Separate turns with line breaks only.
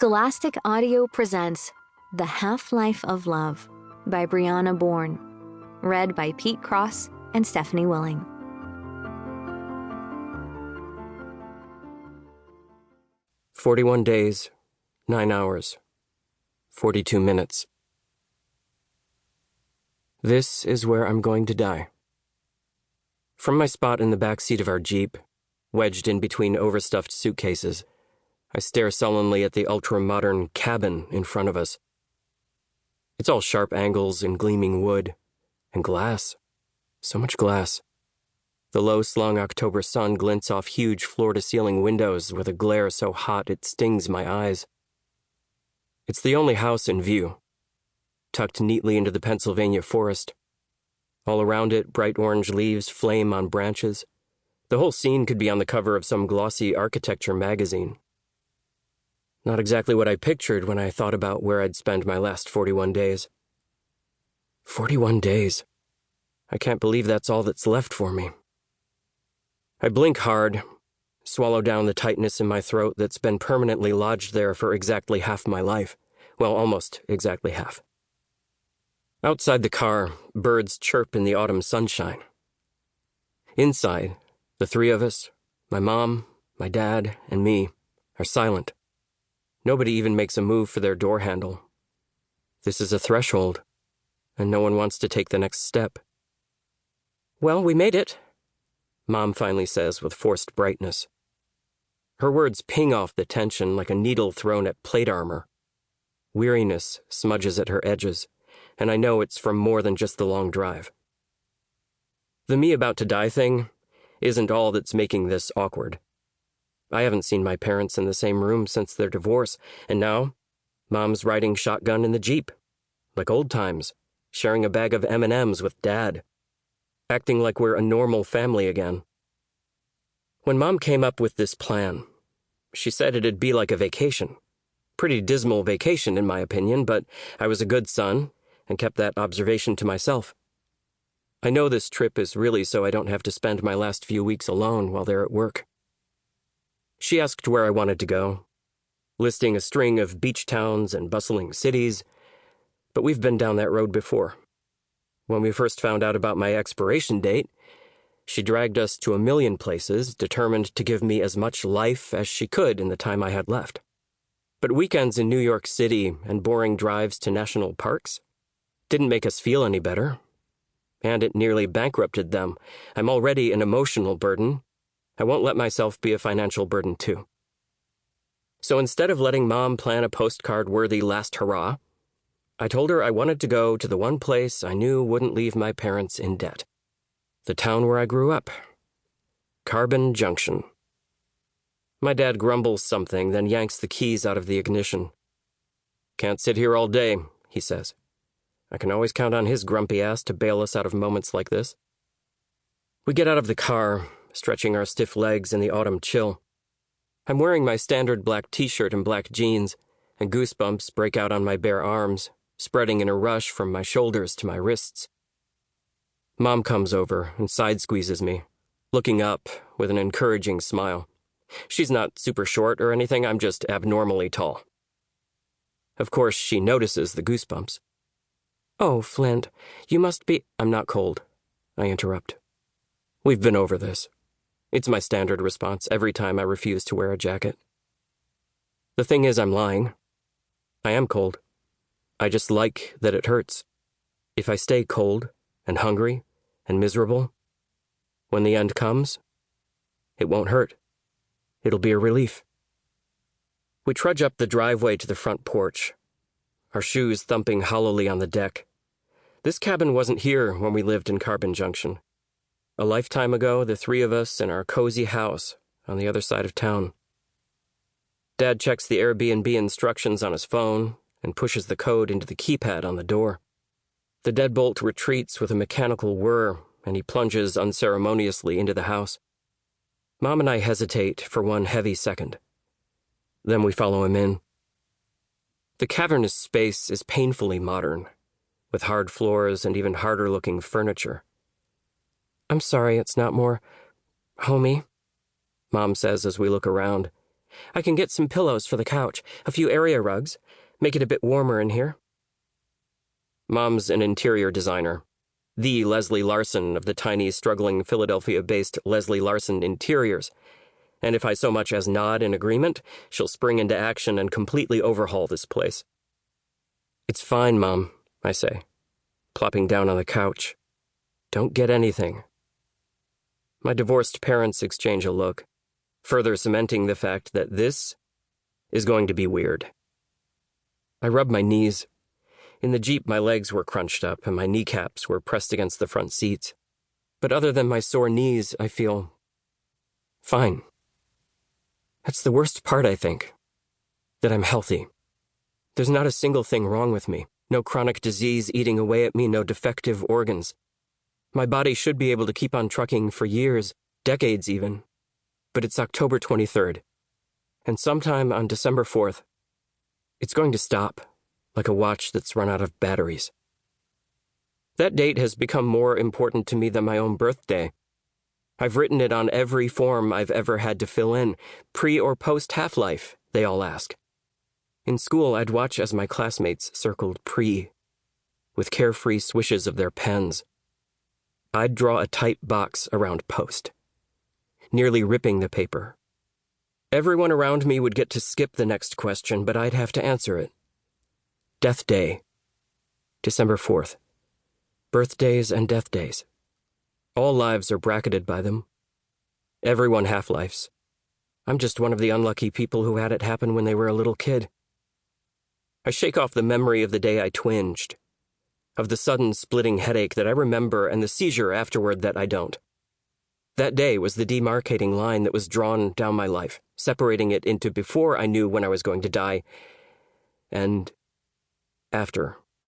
Scholastic Audio presents The Half-Life of Love by Brianna Bourne, read by Pete Cross and Stephanie Willing.
"41 days, 9 hours, 42 minutes. This is where I'm going to die." From my spot in the back seat of our Jeep, wedged in between overstuffed suitcases, I stare sullenly at the ultra-modern cabin in front of us. It's all sharp angles and gleaming wood. And glass. So much glass. The low-slung October sun glints off huge floor-to-ceiling windows with a glare so hot it stings my eyes. It's the only house in view, tucked neatly into the Pennsylvania forest. All around it, bright orange leaves flame on branches. The whole scene could be on the cover of some glossy architecture magazine. Not exactly what I pictured when I thought about where I'd spend my last 41 days. 41 days. I can't believe that's all that's left for me. I blink hard, swallow down the tightness in my throat that's been permanently lodged there for exactly half my life. Well, almost exactly half. Outside the car, birds chirp in the autumn sunshine. Inside, the three of us, my mom, my dad, and me, are silent. Nobody even makes a move for their door handle. This is a threshold, and no one wants to take the next step. "Well, we made it," Mom finally says with forced brightness. Her words ping off the tension like a needle thrown at plate armor. Weariness smudges at her edges, and I know it's from more than just the long drive. The me about to die thing isn't all that's making this awkward. I haven't seen my parents in the same room since their divorce, and now, Mom's riding shotgun in the Jeep, like old times, sharing a bag of M&Ms with Dad, acting like we're a normal family again. When Mom came up with this plan, she said it'd be like a vacation. Pretty dismal vacation, in my opinion, but I was a good son and kept that observation to myself. I know this trip is really so I don't have to spend my last few weeks alone while they're at work. She asked where I wanted to go, listing a string of beach towns and bustling cities, but we've been down that road before. When we first found out about my expiration date, she dragged us to a million places, determined to give me as much life as she could in the time I had left. But weekends in New York City and boring drives to national parks didn't make us feel any better. And it nearly bankrupted them. I'm already an emotional burden. I won't let myself be a financial burden, too. So instead of letting Mom plan a postcard-worthy last hurrah, I told her I wanted to go to the one place I knew wouldn't leave my parents in debt. The town where I grew up. Carbon Junction. My dad grumbles something, then yanks the keys out of the ignition. "Can't sit here all day," he says. I can always count on his grumpy ass to bail us out of moments like this. We get out of the car, stretching our stiff legs in the autumn chill. I'm wearing my standard black t-shirt and black jeans, and goosebumps break out on my bare arms, spreading in a rush from my shoulders to my wrists. Mom comes over and side-squeezes me, looking up with an encouraging smile. She's not super short or anything, I'm just abnormally tall. Of course, she notices the goosebumps. "Oh, Flint, you must be—" "I'm not cold," I interrupt. "We've been over this." It's my standard response every time I refuse to wear a jacket. The thing is, I'm lying. I am cold. I just like that it hurts. If I stay cold and hungry and miserable, when the end comes, it won't hurt. It'll be a relief. We trudge up the driveway to the front porch, our shoes thumping hollowly on the deck. This cabin wasn't here when we lived in Carbon Junction. A lifetime ago, the three of us in our cozy house on the other side of town. Dad checks the Airbnb instructions on his phone and pushes the code into the keypad on the door. The deadbolt retreats with a mechanical whir, and he plunges unceremoniously into the house. Mom and I hesitate for one heavy second. Then we follow him in. The cavernous space is painfully modern, with hard floors and even harder-looking furniture. "I'm sorry it's not more homey," Mom says as we look around, I can get some pillows for the couch, a few area rugs, make it a bit warmer in here. Mom's an interior designer. The Leslie Larsen of the tiny, struggling Philadelphia-based Leslie Larsen Interiors. And if I so much as nod in agreement, she'll spring into action and completely overhaul this place. It's fine, Mom, I say, plopping down on the couch. Don't get anything. My divorced parents exchange a look, further cementing the fact that this is going to be weird. I rub my knees. In the Jeep, my legs were crunched up and my kneecaps were pressed against the front seats. But other than my sore knees, I feel fine. That's the worst part, I think. That I'm healthy. There's not a single thing wrong with me. No chronic disease eating away at me, no defective organs. My body should be able to keep on trucking for years, decades even. But it's October 23rd. And sometime on December 4th, it's going to stop, like a watch that's run out of batteries. That date has become more important to me than my own birthday. I've written it on every form I've ever had to fill in, pre or post half-life, they all ask. In school, I'd watch as my classmates circled pre, with carefree swishes of their pens. I'd draw a tight box around post, nearly ripping the paper. Everyone around me would get to skip the next question, but I'd have to answer it. Death Day, December 4th. Birthdays and death days. All lives are bracketed by them. Everyone half-lives. I'm just one of the unlucky people who had it happen when they were a little kid. I shake off the memory of the day I twinged, of the sudden splitting headache that I remember and the seizure afterward that I don't. That day was the demarcating line that was drawn down my life, separating it into before I knew when I was going to die, and after.